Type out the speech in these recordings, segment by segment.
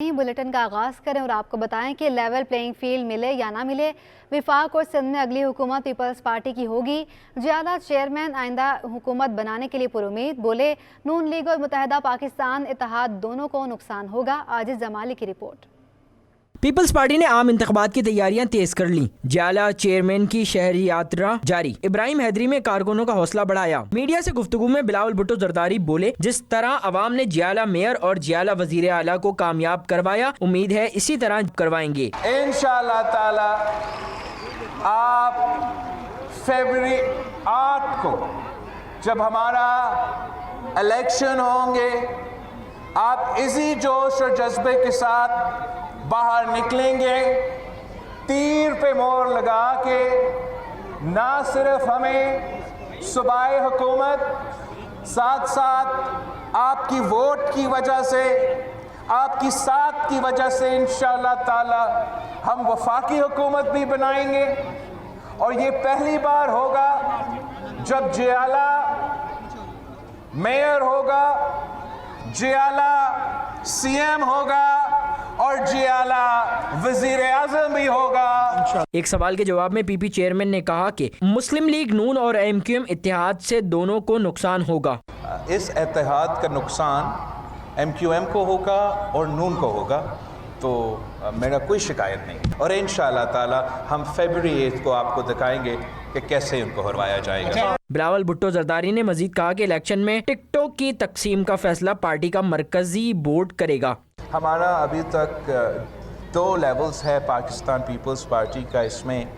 Bulletin का आगाज़ करें और आपको बताएं कि लेवल प्लेइंग फील्ड मिले या ना मिले, विफाक और सिंध में अगली हुकूमत पीपल्स पार्टी की होगी। जियाला चेयरमैन आइंदा हुकूमत बनाने के लिए पुरुमीद, बोले नून लीग और मुत्तहदा पाकिस्तान इत्तेहाद दोनों को नुकसान होगा। आजिज जमाली की रिपोर्ट। पीपल्स पार्टी ने आम इंतखाबात की तैयारियां तेज कर ली। जियाला चेयरमैन की शहरी यात्रा जारी। इब्राहिम हैदरी में कारकुनों का हौसला बढ़ाया। मीडिया से गुफ्तगू में बिलावल भुट्टो जरदारी बोले, जिस तरह अवाम ने जियाला मेयर और जियाला वजीर आला को कामयाब करवाया, उम्मीद है इसी तरह करवाएंगे। इंशाअल्लाह ताला आप फरवरी 8 को जब हमारा इलेक्शन होंगे, आप इसी जोश और जज्बे के साथ बाहर निकलेंगे, तीर पे मोहर लगा के ना सिर्फ हमें सूबाई हुकूमत, साथ साथ आपकी वोट की वजह से, आपकी साथ की वजह से इंशाअल्लाह ताला हम वफाकी हुकूमत भी बनाएंगे। और ये पहली बार होगा जब जियाला मेयर होगा, जियाला सीएम होगा और जियाला वजीर आजम भी होगा। एक सवाल के जवाब में पीपी चेयरमैन ने कहा कि मुस्लिम लीग नून और एमक्यूएम इत्तेहाद से दोनों को नुकसान होगा। इस इत्तेहाद का नुकसान एमक्यूएम को होगा और नून को होगा, तो मेरा कोई शिकायत नहीं। और इंशाअल्लाह ताला हम फरवरी 8 को आपको दिखाएंगे कि कैसे उनको हरवाया जाएगा। बिलावल भुट्टो जरदारी ने मजीद कहा कि इलेक्शन में टिकटों की तकसीम का फैसला पार्टी का मरकजी बोर्ड करेगा। हमारा अभी तक 2 लेवल्स है पाकिस्तान पीपल्स पार्टी का, इसमें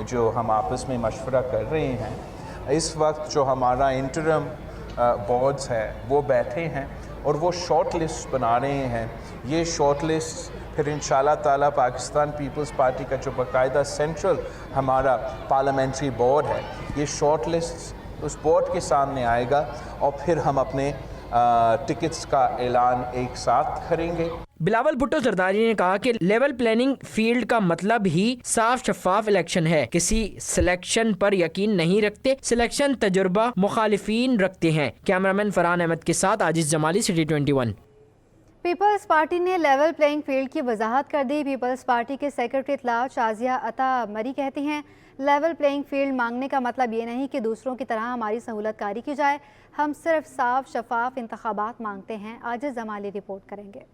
जो हम आपस में मशवरा कर रहे हैं। इस वक्त जो हमारा इंटरम बोर्ड्स है वो बैठे हैं और वो शॉर्ट लिस्ट बना रहे हैं। ये शॉर्ट लिस्ट फिर इंशाअल्लाह ताला पाकिस्तान पीपल्स पार्टी का जो बाकायदा सेंट्रल हमारा पार्लियामेंट्री बोर्ड है, ये शॉर्ट लिस्ट उस बोर्ड के सामने आएगा और फिर हम अपने टिकट्स का ऐलान एक साथ करेंगे। बिलावल भुट्टो जरदारी ने कहा कि लेवल प्लानिंग फील्ड का मतलब ही साफ शफाफ इलेक्शन है। किसी सिलेक्शन पर यकीन नहीं रखते, सिलेक्शन तजुर्बा मुखालिफिन रखते हैं। कैमरामैन फरहान अहमद के साथ आजिज जमाली, सिटी 21। पीपल्स पार्टी ने लेवल प्लेइंग फील्ड की वजाहत कर दी। पीपल्स पार्टी के सेक्रेटरी इत्तलात शाजिया अता मरी कहती हैं, लेवल प्लेइंग फील्ड मांगने का मतलब ये नहीं कि दूसरों की तरह हमारी सहूलतकारी की जाए, हम सिर्फ साफ शफाफ इंतखाबात मांगते हैं। आजिज जमाली रिपोर्ट करेंगे।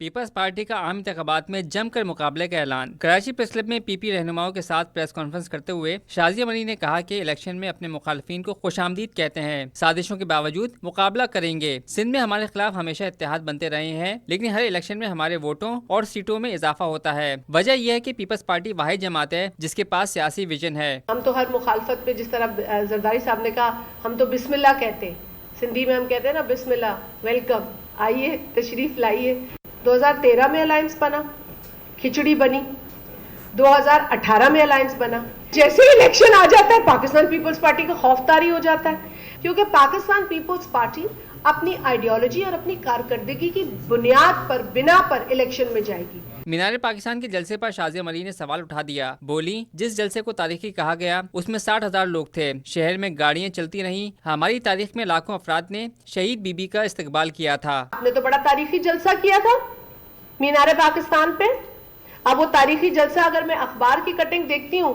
पीपल्स पार्टी का आम इंतखाबात में जमकर मुकाबले का ऐलान। कराची प्रेस क्लब में पीपी रहनुमाओं के साथ प्रेस कॉन्फ्रेंस करते हुए शाजिया मनी ने कहा कि इलेक्शन में अपने मुखालफिन को खुशामदीद कहते हैं, साजिशों के बावजूद मुकाबला करेंगे। सिंध में हमारे खिलाफ हमेशा इत्तेहाद बनते रहे हैं, लेकिन हर इलेक्शन में हमारे वोटों और सीटों में इजाफा होता है। वजह यह है कि पीपल्स पार्टी वाहिद जमात है जिसके पास सियासी विजन है। हम तो हर मुखालफत पे, जिस तरह जरदारी साहब ने कहा, हम तो बिस्मिल्लाह कहते हैं। सिंधी में हम कहते हैं ना, बिस्मिल्लाह, वेलकम, आइए तशरीफ लाइए। 2013 में अलायंस बना, खिचड़ी बनी, 2018 में अलायंस बना। जैसे ही इलेक्शन आ जाता है पाकिस्तान पीपल्स पार्टी का खौफतारी हो जाता है, क्योंकि पाकिस्तान पीपल्स पार्टी अपनी आइडियोलॉजी और अपनी कारकर्दगी की बुनियाद पर, बिना पर इलेक्शन में जाएगी। मीनार पाकिस्तान के जलसे पर शाजिया मरी ने सवाल उठा दिया। बोली, जिस जलसे को तारीखी कहा गया उसमें 60,000 लोग थे, शहर में गाड़ियां चलती रहीं। हमारी तारीख में लाखों अफराद ने शहीद बीबी का इस्तकबाल किया था। आपने तो बड़ा तारीखी जलसा किया था मीनार पाकिस्तान पे। अब वो तारीखी जलसा अगर मैं अखबार की कटिंग देखती हूँ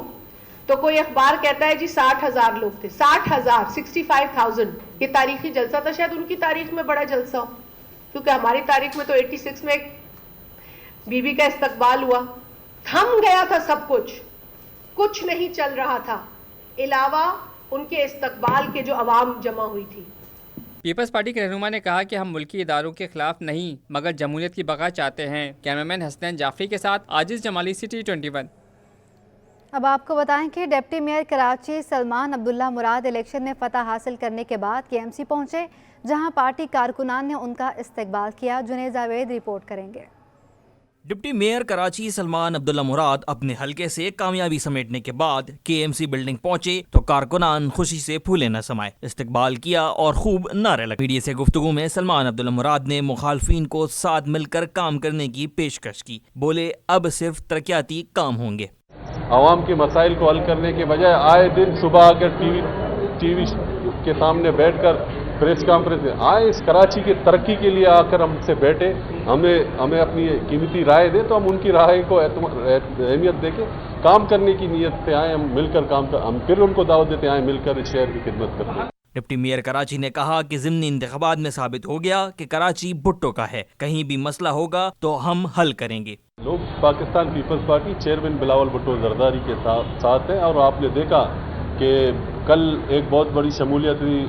तो कोई अखबार कहता है जी 60,000 लोग थे। 60,000, 65,000 ये तारीखी जलसा था। शायद उनकी तारीख में बड़ा जलसा हो, क्योंकि हमारी तारीख में तो 86 में एक बीबी का इस्तकबाल हुआ। थम गया था सब कुछ, कुछ नहीं चल रहा था अलावा उनके इस्तकबाल के जो अवाम जमा हुई थी। पीपल्स पार्टी के रहनुमा ने कहा कि हम मुल्की इदारों के खिलाफ नहीं मगर जमहूरियत की बका चाहते हैं। कैमरामैन हसनैन जाफरी के साथ आजिज जमाली, सिटी 21। अब आपको बताएं कि डिप्टी मेयर कराची सलमान अब्दुल्ला मुराद इलेक्शन में फतह हासिल करने के बाद केएमसी पहुंचे, जहां पार्टी कारकुनान ने उनका इस्तकबाल किया। जुनेद जावेद रिपोर्ट करेंगे। डिप्टी मेयर कराची सलमान अब्दुल्ला मुराद अपने हलके से कामयाबी समेटने के बाद केएमसी बिल्डिंग पहुंचे तो कारकुनान खुशी से फूले न समाये, इस्तकबाल किया और खूब नारे लगे। मीडिया से गुफ्तगू में सलमान अब्दुल्ला मुराद ने मुखालफिन को साथ मिलकर काम करने की पेशकश की। बोले, अब सिर्फ तरक्याती काम होंगे। आवाम के मसाइल को हल करने के बजाय आए दिन सुबह आकर टीवी के सामने बैठकर प्रेस कॉन्फ्रेंस आए, इस कराची की तरक्की के लिए आकर हमसे बैठे, हमें अपनी कीमती राय दे, तो हम उनकी राय को अहमियत देके काम करने की नीयत से आए। हम मिलकर हम फिर उनको दावत देते आए, मिलकर इस शहर की खिदमत करते हैं। डिप्टी मेयर कराची ने कहा कि ज़िमनी इंतखाबात में साबित हो गया कि कराची भुट्टो का है, कहीं भी मसला होगा तो हम हल करेंगे। लोग पाकिस्तान पीपल्स पार्टी चेयरमैन बिलावल भुट्टो जरदारी के साथ हैं, और आपने देखा कि कल एक बहुत बड़ी शमूलियत हुई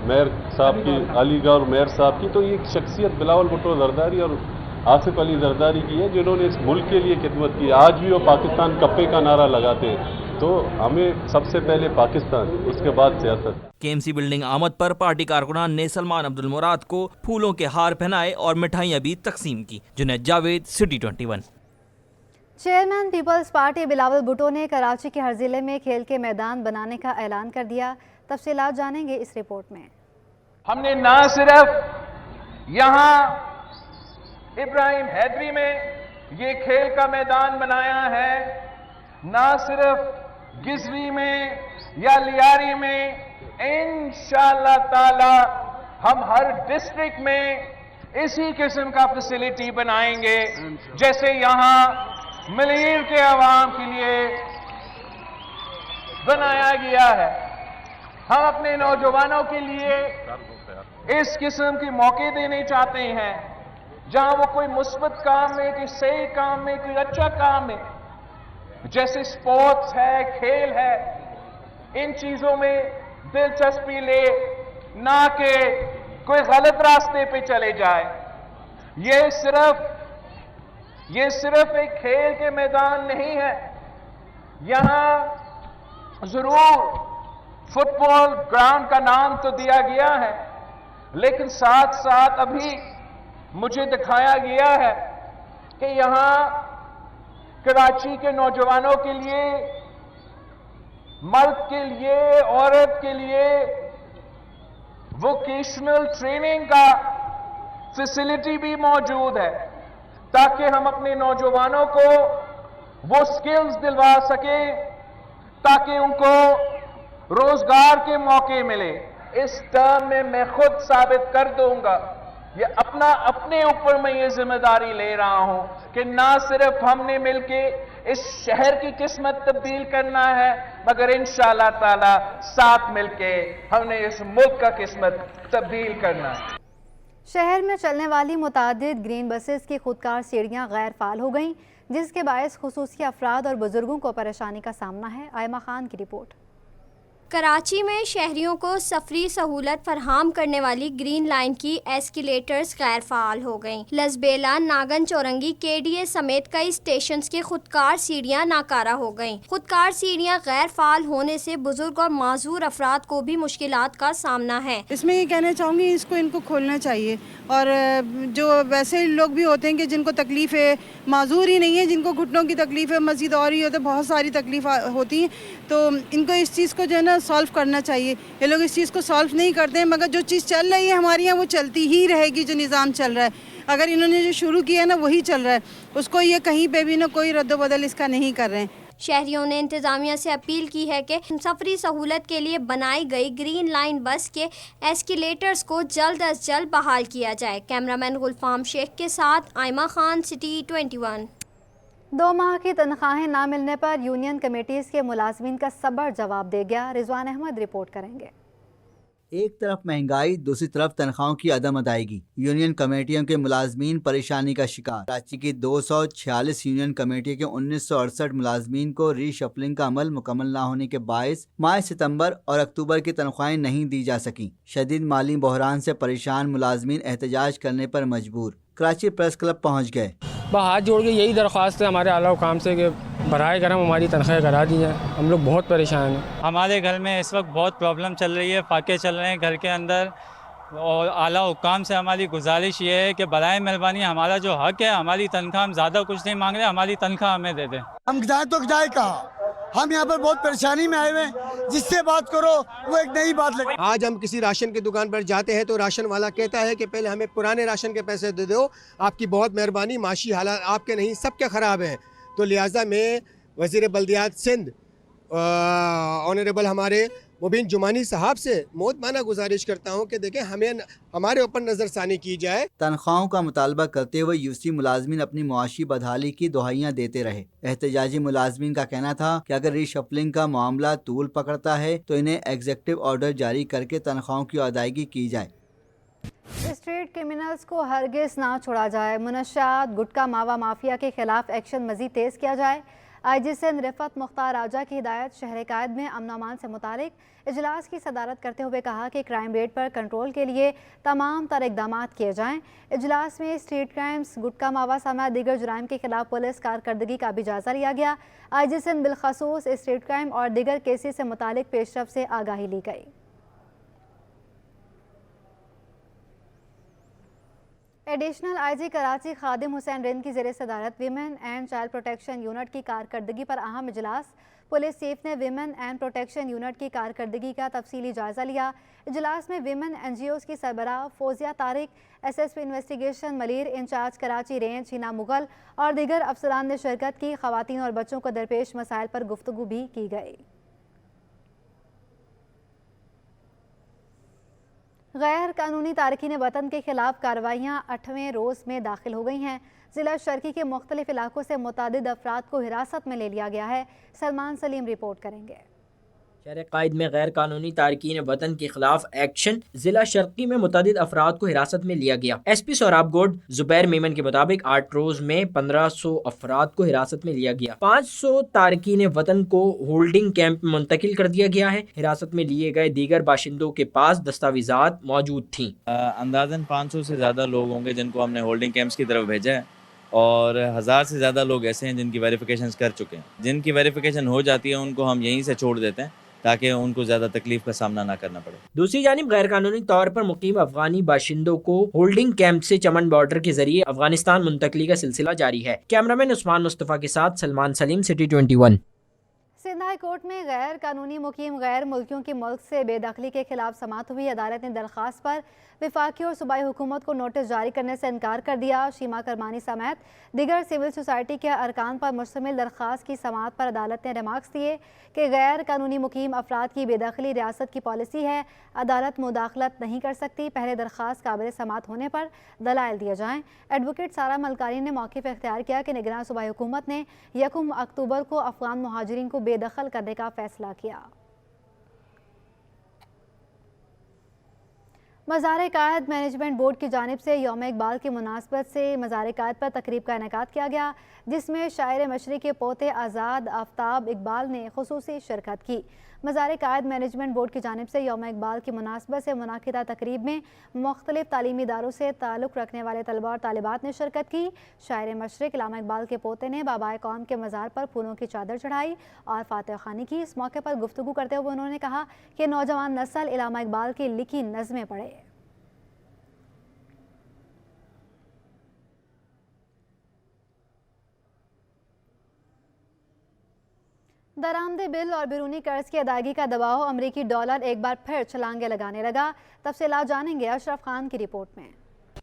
मेयर साहब की, अलीगढ़ मेयर साहब की। तो ये शख्सियत बिलावल भुट्टो जरदारी और आसिफ अली जरदारी की है, जिन्होंने इस मुल्क के लिए खिदमत की। आज भी वो पाकिस्तान कप्पे का नारा लगाते हैं, तो हमें सबसे पहले पाकिस्तान, उसके बाद सियासत। केएमसी बिल्डिंग आमद पर पार्टी कारकुनान ने सलमान अब्दुल मुराद को फूलों के हार पहनाए और मिठाइयां भी तकसीम की। जुनैद जावेद, सिटी 21। चेयरमैन पीपल्स पार्टी बिलावल भुट्टो ने कराची के हर जिले में खेल के मैदान बनाने का ऐलान कर दिया। तफसीलात जानेंगे इस रिपोर्ट में। हमने ना सिर्फ यहाँ इब्राहिम हैदरी में ये खेल का मैदान बनाया है, ना सिर्फ गिजरी में या लियारी में, इंशाअल्लाह ताला हम हर डिस्ट्रिक्ट में इसी किस्म का फैसिलिटी बनाएंगे। जैसे यहाँ मलीर के अवाम के लिए बनाया गया है, हम अपने नौजवानों के लिए इस किस्म के मौके देने चाहते हैं, जहां वो कोई मुस्बत काम में, कोई सही काम में, कोई अच्छा काम में, जैसे स्पोर्ट्स है, खेल है, इन चीजों में दिलचस्पी ले, ना कि कोई गलत रास्ते पे चले जाए। ये सिर्फ एक खेल के मैदान नहीं है। यहां जरूर फुटबॉल ग्राउंड का नाम तो दिया गया है, लेकिन साथ साथ अभी मुझे दिखाया गया है कि यहां कराची के नौजवानों के लिए, मर्द के लिए, औरत के लिए वोकेशनल ट्रेनिंग का फैसिलिटी भी मौजूद है, ताकि हम अपने नौजवानों को वो स्किल्स दिलवा सकें, ताकि उनको रोजगार के मौके मिले। इस टर्म में मैं खुद साबित कर दूंगा, ये अपने ऊपर मैं ये जिम्मेदारी ले रहा हूं कि ना सिर्फ हमने मिलके इस शहर की किस्मत तब्दील करना है, मगर इंशाअल्लाह ताला साथ मिलके हमने इस मुल्क का किस्मत तब्दील करना है। शहर में चलने वाली मुतादिद ग्रीन बसेस की खुदकार सीढ़ियां गैर फाल हो गईं, जिसके बायस खुसूसी अफराद और बुजुर्गों को परेशानी का सामना है। आयमा खान की रिपोर्ट। कराची में शहरियों को सफरी सहूलत फरहाम करने वाली ग्रीन लाइन की एस्केलेटर्स गैर फाल हो गईं। लसबेला, नागन चौरंगी, केडीए समेत कई स्टेशन की खुदकार सीढ़ियां नाकारा हो गईं। खुदकार सीढ़ियां गैर फाल होने से बुजुर्ग और माजूर अफराद को भी मुश्किलात का सामना है। इसमें ये कहना चाहूँगी, इनको खोलना चाहिए, और जो वैसे लोग भी होते हैं कि जिनको तकलीफ़ है, माजूर ही नहीं है, जिनको घुटनों की तकलीफ़ है, मज़ीद और ही होते, बहुत सारी तकलीफ होती हैं, तो इनको इस चीज़ को जो है ना सॉल्व करना चाहिए। ये लोग इस चीज़ को सॉल्व नहीं करते हैं, मगर जो चीज़ चल रही है हमारे यहाँ वो चलती ही रहेगी। जो निज़ाम चल रहा है, अगर इन्होंने जो शुरू किया है ना वही चल रहा है, उसको ये कहीं पे भी ना कोई रद्द-बदल इसका नहीं कर रहे हैं। शहरियों ने इंतज़ामिया से अपील की है कि सफरी सहूलत के लिए बनाई गई ग्रीन लाइन बस के एस्केलेटर्स को जल्द अज जल्द बहाल किया जाए। कैमरामैन गुलफाम शेख के साथ आयमा खान, सिटी 21। 2 माह की तनख्वाहें ना मिलने पर यूनियन कमेटीज़ के मुलाजमीन का सब्र जवाब दे गया। रिजवान अहमद रिपोर्ट करेंगे। एक तरफ महंगाई, दूसरी तरफ तनख्वाहों की अदम अदायगी। यूनियन कमेटियों के मुलाजमीन परेशानी का शिकार। कराची की 246 यूनियन कमेटियों के 1968 मुलाजमीन को रीशफलिंग का अमल मुकम्मल न होने के बायस माह सितंबर और अक्टूबर की तनख्वाहें नहीं दी जा सकी। शदीद माली बहरान से परेशान मुलाजमीन एहतजाज करने पर मजबूर कराची प्रेस क्लब पहुँच गए। हाथ जोड़ के यही दरख्वास्त है हमारे आला हुकाम से कि बराए करम हमारी तनख्वाह करा दी जाए। हम लोग बहुत परेशान हैं। हमारे घर में इस वक्त बहुत प्रॉब्लम चल रही है, फाके चल रहे हैं घर के अंदर, और आला हुकाम से हमारी गुजारिश ये है कि बराए मेहरबानी हमारा जो हक है, हमारी तनख्वाह, हम ज़्यादा कुछ नहीं मांग रहे, हमारी तनख्वाह हमें दे दें। हम जाए तो जाए कहाँ, हम यहाँ पर बहुत परेशानी में आए हुए हैं, जिससे बात करो वो एक नई बात लगे। आज हम किसी राशन की दुकान पर जाते हैं तो राशन वाला कहता है कि पहले हमें पुराने राशन के पैसे दे दो, आपकी बहुत मेहरबानी, माशी हालात आपके नहीं सबके ख़राब हैं। तो लिहाजा में वज़ीर बल्दियात सिंध ऑनरेबल हमारे मुबीन जुमानी साहब से मोहतमाना गुजारिश करता हूँ कि देखें हमें हमारे ऊपर नज़रसानी की जाए। तनख्वाहों का मुतालबा करते हुए यूसी मुलाजमीन अपनी मुआशी बदहाली की दुहाइयाँ देते रहे। एहतजाजी मुलाजमीन का कहना था कि अगर रीशफलिंग का मामला तूल पकड़ता है तो इन्हें एग्जीक्यूटिव ऑर्डर जारी करके तनख्वाहों की अदायगी की जाए। स्ट्रीट क्रिमिनल्स को हरगिज़ ना छोड़ा जाए। मुनशियात गुटखा मावा माफिया के खिलाफ एक्शन मजीद तेज़ किया जाए। IG सिंध रिफत मुख्तार राजा की हिदायत शहर कायद में अमन अमान से मुतालिक इजलास की सदारत करते हुए कहा कि क्राइम रेट पर कंट्रोल के लिए तमाम तर इकदाम किए जाएँ। इजलास में स्ट्रीट क्राइम्स गुटखा मावा समेत दीगर जुराइम के खिलाफ पुलिस कारकर्दगी का भी जायजा लिया गया। IG सिंध बिलखसूस स्ट्रीट क्राइम और दीगर केसेस से मुतालिक पेशरफ से आगाही ली गई। एडिशनल IG कराची खादिम हुसैन रिंद की ज़ेर सदारत women and child protection unit की कारकर्दगी पर अहम इजलास। पुलिस चीफ ने विमेन एंड प्रोटेक्शन यूनिट की कारकर्दगी का तफसीली जायजा लिया। इजलास में विमेन NGOs की सरबराह Fauzia Tariq, SSP investigation Malir, in charge Karachi range Hina Mughal और दीगर अफसरान ने शिरकत की। खवातीन और बच्चों को दरपेश मसाइल पर गुफ्तगू भी की गई। गैर कानूनी तारकीन वतन के खिलाफ कार्रवाइयाँ 8वें रोज़ में दाखिल हो गई हैं। ज़िला शर्की के मुख्तलिफ इलाकों से मुतादिद अफराद को हिरासत में ले लिया गया है। सलमान सलीम रिपोर्ट करेंगे। शहर कायद में गैर कानूनी तारकीन वतन के खिलाफ एक्शन। जिला शर्की में मुतादिद अफराद को हिरासत में लिया गया। SP सोराब गोड जुबैर मेमन के मुताबिक 8 रोज में 1500 अफराद को हिरासत में लिया गया। 500 तारकीन वतन को होल्डिंग कैंप में मुंतकिल कर दिया गया है। हिरासत में लिए गए दीगर बाशिंदों के पास दस्तावेजात मौजूद थी। अंदाजन 500 से ज़्यादा लोग होंगे जिनको हमने होल्डिंग कैंप्स की तरफ भेजा है और 1000 से ज़्यादा लोग ऐसे हैं जिनकी वेरिफिकेशन कर चुके हैं। जिनकी वेरिफिकेशन हो जाती है उनको हम यहीं से छोड़ देते हैं ताकि उनको ज़्यादा तकलीफ का सामना ना करना पड़े। दूसरी जानिब गैर कानूनी तौर पर मुकीम अफगानी बाशिंदों को होल्डिंग कैंप से चमन बॉर्डर के जरिए अफगानिस्तान मुंतकली का सिलसिला जारी है। कैमरामैन उस्मान मुस्तफ़ा के साथ Salman Saleem, City 21। Sindh high court में गैर कानूनी मुकीम गैर मुल्कियों की मुल्क से बेदखली के खिलाफ समाअत हुई। अदालत ने दरख्वास्त पर वफाकी और सूबाई हुकूमत को नोटिस जारी करने से इनकार कर दिया। शीमा करमानी समेत दीगर सिविल सोसाइटी के अरकान पर मुश्तमिल दरख्वास्त की समाअत पर अदालत ने रिमार्क्स दिए कि गैर कानूनी मुकीम अफराद की बेदखली रियासत की पॉलिसी है। अदालत मुदाखलत नहीं कर सकती। पहले दरख्वास्त काबिल समाअत होने पर दलाइल दिए जाएँ। एडवोकेट सारा मलकानी ने मौक़िफ़ इख्तियार किया कि निगरान सूबाई हुकूमत ने 1 अक्टूबर को अफगान मुहाजिरीन को बेदखल करने का फैसला किया। मज़ार कायद मैनेजमेंट बोर्ड की जानिब से यौम इकबाल की मुनासबत से मज़ार कायद पर तकरीब का इनेकाद किया गया, जिसमें शायर मशरी के पोते आज़ाद आफ्ताब इकबाल ने खुसूसी शिरकत की। मज़ार कायद मैनेजमेंट बोर्ड की जानिब से यौम इकबाल की मुनासबत से मुनाकिदा तकरीब में मुख्तलिफ तालीमी इदारों से ताल्लुक़ रखने वाले तलबा और तालिबात ने शिरकत की। शायर मशरिक़ इल्लामा इकबाल के पोते ने बाबाए कौम के मज़ार पर फूलों की चादर चढ़ाई और फातिहा ख़ानी की। इस मौके पर गुफ्तगू करते हुए उन्होंने कहा कि नौजवान नस्ल इल्लामा इकबाल की लिखी नज़में पढ़े। दरामदे बिल और बैरूनी कर्ज की अदायगी का दबाव अमरीकी डॉलर एक बार फिर छलांगे लगाने लगा। तफसीलात जानेंगे अशरफ खान की रिपोर्ट में।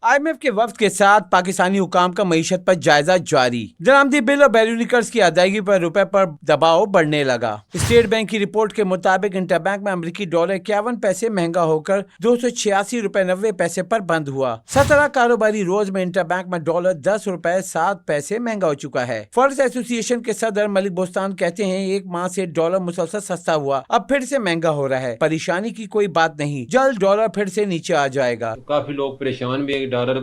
IMF के वफ्द के साथ पाकिस्तानी हुकाम का मईशत पर जायजा जारी। दरामदी बिल और बैरूनी कर्ज की अदायगी पर रुपए पर दबाव बढ़ने लगा। स्टेट बैंक की रिपोर्ट के मुताबिक इंटरबैंक में अमरीकी डॉलर 51 पैसे महंगा होकर 286 रुपए 90 पैसे पर बंद हुआ। 17 कारोबारी रोज में इंटरबैंक में डॉलर 10 रुपए 7 पैसे महंगा हो चुका है। फॉरेक्स एसोसिएशन के सदर मलिक बोस्तान कहते हैं 1 माह से डॉलर मुसलसल सस्ता हुआ, अब फिर से महंगा हो रहा है। परेशानी की कोई बात नहीं, जल्द डॉलर फिर से नीचे आ जाएगा। काफी लोग परेशान भी, डॉलर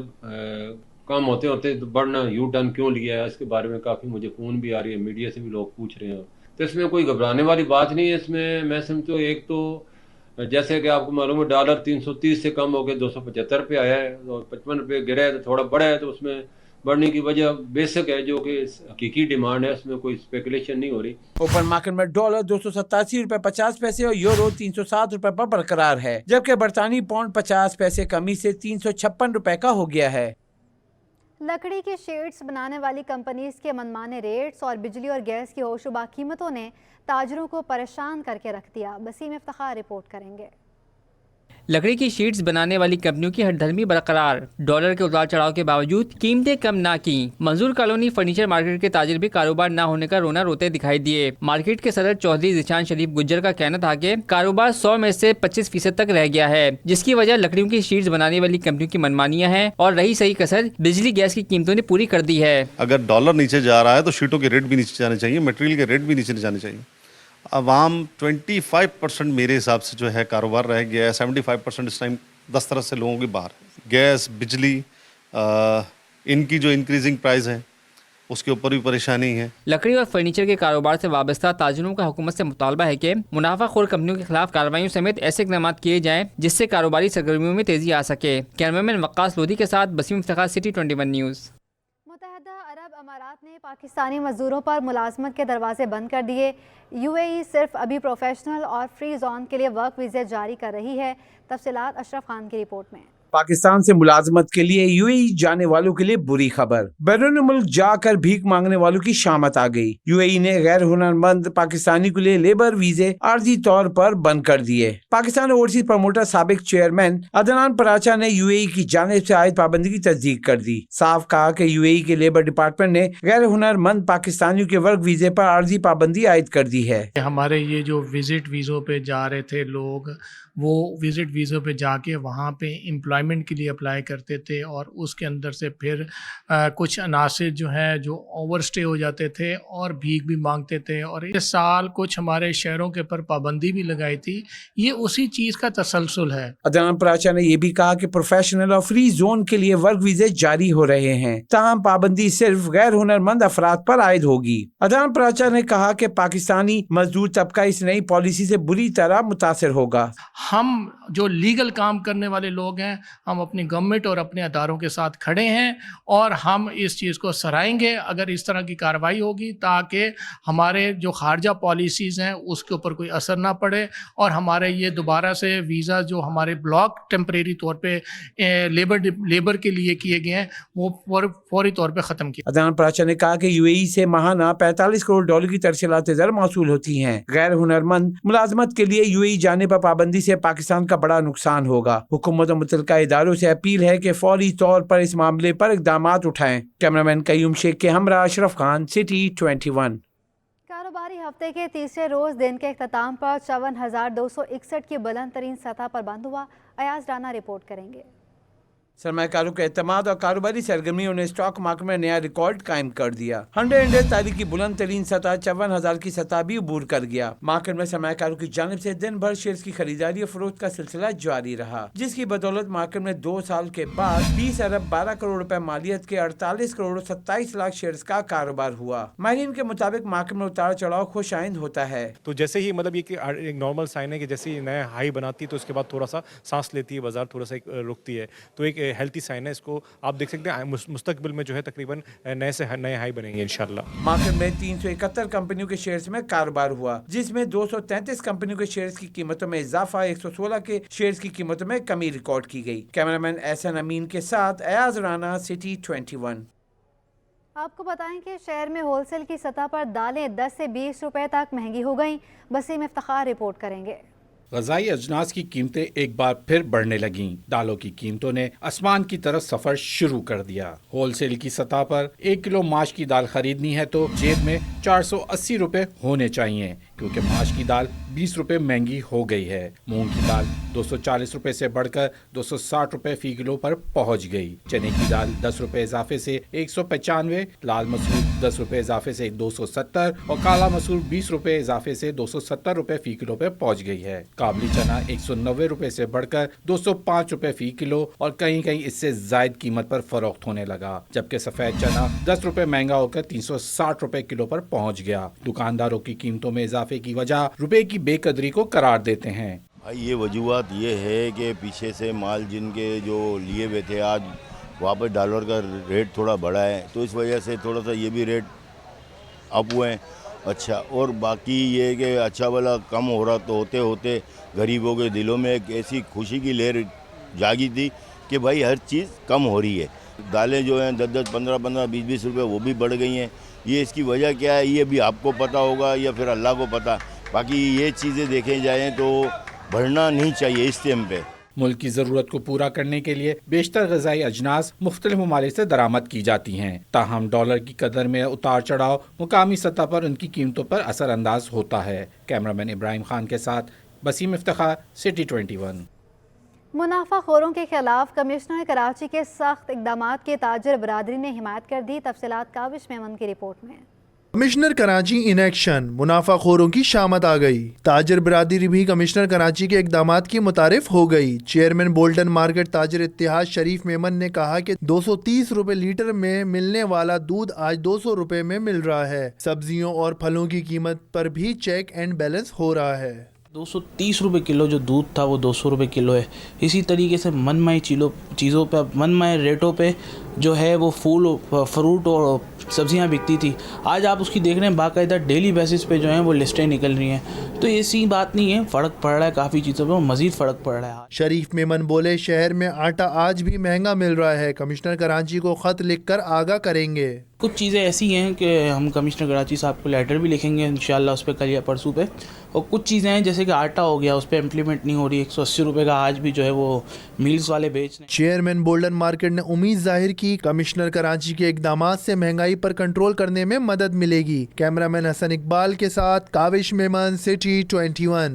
कम होते होते तो बढ़ना यू टर्न क्यों लिया है, इसके बारे में काफ़ी मुझे फ़ोन भी आ रही है, मीडिया से भी लोग पूछ रहे हैं। तो इसमें कोई घबराने वाली बात नहीं है। इसमें मैं समझता हूँ एक तो जैसे कि आपको मालूम है डॉलर 330 से कम हो गए 275 पे आया है और 55 रुपये गिरा है, तो थोड़ा बढ़ा है। तो उसमें बढ़ने की वजह बेसिक है जो कि हकीकी डिमांड है, उसमें कोई स्पेकुलेशन नहीं हो रही। ओपन मार्केट में डॉलर 287 रुपए 50 पैसे और यूरो 307 रुपए पर बरकरार है, जबकि बरतानी पाउंड 50 पैसे कमी से 356 रुपए का हो गया है। लकड़ी के शेड्स बनाने वाली कंपनीज के मनमाने रेट्स और बिजली और गैस की होशरुबा कीमतों ने ताजरों को परेशान करके रख दिया। बसीम इफ्तिखार रिपोर्ट करेंगे। लकड़ी की शीट्स बनाने वाली कंपनियों की हठधर्मी बरकरार, डॉलर के उतार चढ़ाव के बावजूद कीमतें कम ना की। मंजूर कॉलोनी फर्नीचर मार्केट के ताजिर भी कारोबार न होने का रोना रोते दिखाई दिए। मार्केट के सदर चौधरी जिशान शरीफ गुज्जर का कहना था कि कारोबार 100 में से 25% तक रह गया है, जिसकी वजह लकड़ियों की शीट्स बनाने वाली कंपनियों की मनमानियां हैं और रही सही कसर बिजली गैस की कीमतों ने पूरी कर दी है। अगर डॉलर नीचे जा रहा है तो शीटों के रेट भी नीचे जाने चाहिए, मटेरियल के रेट भी नीचे जाने चाहिए। अवाम 25% मेरे हिसाब से जो है कारोबार रह गया है। 75% इस टाइम 10 तरह से लोगों के बाहर है। गैस, बिजली, इनकी जो इंक्रीजिंग प्राइस है उसके ऊपर भी परेशानी है। लकड़ी और फर्नीचर के कारोबार से वाबस्ता ताजिरों का हुकूमत से मुतालबा है कि मुनाफाखोर कंपनियों के खिलाफ कार्रवाइयों समेत ऐसे इक़दाम किए जाएं जिससे कारोबारी सरगर्मियों में तेजी आ सके। कैमरामैन वक्कास लोधी के साथ बसीम इफ्तिखार, सिटी 21 न्यूज़। मुत्तहदा अरब अमारात ने पाकिस्तानी मजदूरों पर मुलाजमत के दरवाजे बंद कर दिए। UAE सिर्फ अभी प्रोफेशनल और फ्री जोन के लिए वर्क वीज़े जारी कर रही है। तफसीलात अशरफ खान की रिपोर्ट में। पाकिस्तान से मुलाजमत के लिए UAE जाने वालों के लिए बुरी खबर। बैरून मुल्क जाकर भीख मांगने वालों की शामत आ गई। UAE ने गैर हुनरमंद पाकिस्तानी के लिए लेबर वीजे आर्जी तौर पर बंद कर दिए। पाकिस्तान ओवरसीज प्रमोटर साबिक चेयरमैन अदनान पराचा ने UAE की जानिब से आयद पाबंदी की तस्दीक कर दी। साफ कहा कि UAE के लेबर डिपार्टमेंट ने गैर हुनरमंद पाकिस्तानियों के वर्क वीजे पर आर्जी पाबंदी आयद कर दी है। हमारे ये जो विजिट वीज़ों पे जा रहे थे लोग, वो विजिट वीज़ों पे जाके वहाँ पे एम्प्लॉयमेंट के लिए अप्लाई करते थे और उसके अंदर से फिर कुछ अनासिर जो हैं जो ओवरस्टे हो जाते थे और भीख भी मांगते थे। और इस साल कुछ हमारे शहरों के ऊपर पाबंदी भी लगाई थी। ये उसी चीज़ का तसलसल है। अदनान पराचा ने यह भी कहा कि प्रोफेशनल और फ्री जोन के लिए वर्क वीजे जारी हो रहे हैं, ताहम पाबंदी सिर्फ गैर हुनरमंद अफराद पर आयद होगी। अदनान पराचा ने कहा कि पाकिस्तानी मजदूर तबका इस नई पॉलिसी से बुरी तरह मुतासिर होगा। हम जो लीगल काम करने वाले लोग हैं, हम अपनी गवर्नमेंट और अपने अदारों के साथ खड़े हैं और हम इस चीज़ को सराहेंगे अगर इस तरह की कार्रवाई होगी, ताकि हमारे जो खारजा पॉलिसीज़ हैं उसके ऊपर कोई असर ना पड़े और हमारे ये दोबारा से वीज़ा जो हमारे ब्लॉक टेम्परेरी तौर पे लेबर के लिए किए गए हैं वो फौरी तौर पे ख़त्म किए। अदनान पराचा ने कहा कि UAE से माहाना 45 करोड़ डॉलर की तरसीलात ज़र मौसूल होती हैं। गैर हुनरमंद मुलाजमत के लिए UAE जाने पर पाबंदी से पाकिस्तान का बड़ा नुकसान होगा। हुकूमत और मुतल्लिका इदारों से अपील है कि फौरी तौर पर इस मामले पर इक़दाम उठाएं। कैमरामैन कयूम शेख के हमरा अशरफ खान, सिटी 21। कारोबारी हफ्ते के तीसरे रोज दिन के इख्तिताम पर 54,261 की बुलंद तरीन सतह पर बंद हुआ। अयाज राना रिपोर्ट करेंगे। सरमाकारों के एतमाद और कारोबारी सरगर्मियों ने स्टॉक मार्केट में नया रिकॉर्ड कायम कर दिया। 100 तारीख की बुलंद तरीन सतह 54,000 की सतह भी अबूर कर गया। मार्केट में सरमाकारों की जानिब से दिन भर शेयर्स की खरीदारी और फरोख्त का सिलसिला जारी रहा, जिसकी बदौलत मार्केट में 2 साल के बाद 20 अरब 12 करोड़ रुपए मालियत के 48 करोड़ 27 लाख शेयर्स का कारोबार हुआ। माहिरीन के मुताबिक मार्केट में उतार चढ़ाव खुश आइंद होता है। तो जैसे ही मतलब ये एक नॉर्मल साइन है कि जैसे ही नया हाई बनाती है तो उसके बाद थोड़ा सा सांस लेती है, बाजार थोड़ा सा रुकती है, तो एक हेल्थी साइन है। इसको आप देख सकते हैं मुस्तकबिल में जो है तकरीबन नए हाई बनेंगे इंशाल्लाह। मार्केट में 371 कंपनियों के शेयर्स में कारोबार हुआ, जिसमें 233 कंपनियों के शेयर्स की कीमतों में इजाफा, 116 के शेयर्स की कीमतों में कमी रिकॉर्ड की गई। कैमरामैन एहसन अमीन के साथ अयाज राना, सिटी 21। आपको बताएं कि शहर में होलसेल की सतह पर दालें 10 से 20 रुपए तक महंगी हो गईं। बसीम इफ्तिखार रिपोर्ट करेंगे। ग़ज़ाई अजनास की कीमतें एक बार फिर बढ़ने लगीं। दालों की कीमतों ने आसमान की तरफ सफर शुरू कर दिया। होलसेल की सतह पर 1 किलो माश की दाल खरीदनी है तो जेब में 480 रुपए होने चाहिए, क्योंकि माश की दाल 20 रुपए महंगी हो गई है। मूंग की दाल 240 रुपए से बढ़कर 260 रुपए फी किलो पर पहुंच गई। चने की दाल 10 रुपए इजाफे से 195, लाल मसूर 10 रुपए इजाफे से 270 और काला मसूर 20 रुपए इजाफे से 270 रुपए फी किलो पे पहुंच गई है। काबली चना 190 रुपए से बढ़कर 205 रुपए फी किलो और कहीं कहीं इससे जायद कीमत पर फरोख्त होने लगा, जबकि सफेद चना 10 रुपए महंगा होकर 360 रुपए किलो पर पहुंच गया। दुकानदारों की कीमतों में इजाफे की वजह रुपए की बेकदरी को करार देते हैं। ये वजूहत ये है कि पीछे से माल जिनके जो लिए हुए थे आज वापस डॉलर का रेट थोड़ा बढ़ा है, तो इस वजह से थोड़ा सा ये भी रेट अप हुए हैं। अच्छा, और बाकी ये कि अच्छा वाला कम हो रहा तो होते होते गरीबों के दिलों में एक ऐसी खुशी की लहर जागी थी कि भाई हर चीज़ कम हो रही है। दालें जो हैं 10-10, 15-15, 20-20 रुपए वो भी बढ़ गई हैं। ये इसकी वजह क्या है ये भी आपको पता होगा या फिर अल्लाह को पता। बाकी ये चीज़ें देखे जाएँ तो बढ़ना नहीं चाहिए इस टाइम पे। मुल्क की जरूरत को पूरा करने के लिए बेशतर ग़िज़ाई अजनास मुख्तलिफ ममालिक से दरामद की जाती हैं। ताहम डॉलर की कदर में उतार चढ़ाव मुकामी सतह पर उनकी कीमतों पर असरअंदाज होता है। कैमरामैन इब्राहिम खान के साथ बसीम इफ्तिखार, सिटी 21। मुनाफाखोरों के खिलाफ कमिश्नर कराची के सख्त इकदाम की ताजर बरादरी ने हिमायत कर दी। तफसीलात काविश मेमन की रिपोर्ट में। कमिश्नर कराची इन एक्शन, मुनाफाखोरों की शामत आ गई। ताजर बिरादरी भी कमिश्नर कराची के इकदामात की मुतारिफ हो गई। चेयरमैन बोल्टन मार्केट ताजर इत्तेहाद शरीफ मेमन ने कहा कि 230 रुपए लीटर में मिलने वाला दूध आज 200 रुपए में मिल रहा है। सब्जियों और फलों की कीमत पर भी चेक एंड बैलेंस हो रहा है। 230 रुपए किलो जो दूध था वो 200 रुपए किलो है। इसी तरीके से मनमाई चीज़ों पर, मनमाई रेटों पे जो है वो फूल, फ्रूट और सब्जियां बिकती थी, आज आप उसकी देख रहे हैं बाकायदा डेली बेसिस पे जो है वो लिस्टें निकल रही हैं। तो ऐसी बात नहीं है, फ़र्क पड़ रहा है काफ़ी चीज़ों पर, मज़ीद फ़र्क पड़ रहा है। शरीफ मेमन बोले, शहर में आटा आज भी महंगा मिल रहा है। कमिश्नर कराची को ख़त लिखकर आगाह करेंगे। कुछ चीज़ें ऐसी हैं कि हम कमिश्नर कराची साहब को लेटर भी लिखेंगे इंशाल्लाह उस पर कल या परसों पे। और कुछ चीज़ें हैं जैसे कि आटा हो गया, उस पर इम्प्लीमेंट नहीं हो रही। 180 रुपये का आज भी जो है वो मील्स वाले बेच रहे हैं। चेयरमैन बोल्टन मार्केट ने उम्मीद जाहिर की कमिश्नर कराची के इकदाम से महंगाई पर कंट्रोल करने में मदद मिलेगी। कैमरामैन हसन इकबाल के साथ काविश मेमन, सिटी 21।